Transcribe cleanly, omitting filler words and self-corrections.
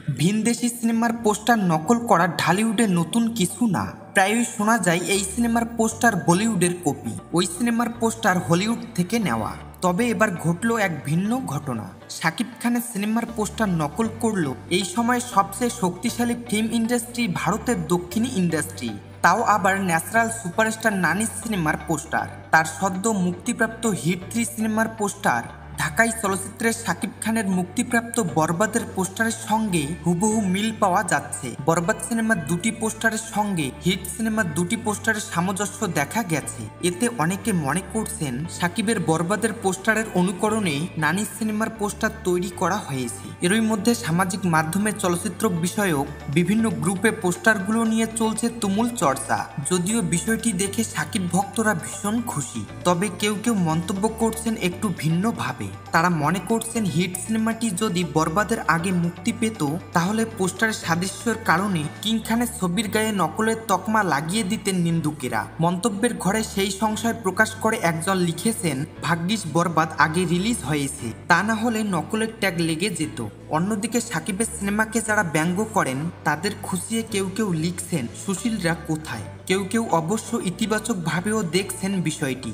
ভিনদেশি সিনেমার পোস্টার নকল করা ঢালিউডে নতুন কিছু না। প্রায়ই শোনা যায় এই সিনেমার পোস্টার বলিউডের কপি, ওই সিনেমার পোস্টার হলিউড থেকে নেওয়া। তবে এবার ঘটল এক ভিন্ন ঘটনা। শাকিব খানের সিনেমার পোস্টার নকল করল এই সময় সবচেয়ে শক্তিশালী ফিল্ম ইন্ডাস্ট্রি, ভারতের দক্ষিণী ইন্ডাস্ট্রি, তাও আবার ন্যাচারাল সুপারস্টার নানি সিনেমার পোস্টার। তার সদ্য মুক্তিপ্রাপ্ত হিট 3 সিনেমার পোস্টার ঢাকাই চলচ্চিত্রের শাকিব খানের মুক্তিপ্রাপ্ত বরবাদের পোস্টারের সঙ্গে হুবহু মিল পাওয়া যাচ্ছে। বরবাদ সিনেমার দুটি পোস্টারের সঙ্গে হিট সিনেমার দুটি পোস্টারের সামঞ্জস্য দেখা গেছে। এতে অনেকে মনে করছেন শাকিবের বরবাদের পোস্টারের অনুকরণে নানি সিনেমার পোস্টার তৈরি করা হয়েছে। এরই মধ্যে সামাজিক মাধ্যমে চলচ্চিত্র বিষয়ক বিভিন্ন গ্রুপে পোস্টারগুলো নিয়ে চলছে তুমুল চর্চা। যদিও বিষয়টি দেখে শাকিব ভক্তরা ভীষণ খুশি, তবে কেউ কেউ মন্তব্য করছেন একটু ভিন্নভাবে। তারা মনে করছেন হিট সিনেমাটি যদি বরবাদের আগে মুক্তি পেত তাহলে পোস্টারের সাদৃশ্যের কারণে কিং খানের ছবির গায়ে নকলের তকমা লাগিয়ে দিতেন নিন্দুকেরা। মন্তব্যের ঘরে সেই সংশয় প্রকাশ করে একজন লিখেছেন, ভাগ্যিস বরবাদ আগে রিলিজ হয়েছে, তা না হলে নকলের ট্যাগ লেগে যেত। অন্যদিকে শাকিবের সিনেমাকে যারা ব্যঙ্গ করেন তাদের খুশিয়ে কেউ কেউ লিখছেন সুশীলরা কোথায়। কেউ কেউ অবশ্য ইতিবাচকভাবেও দেখছেন বিষয়টি।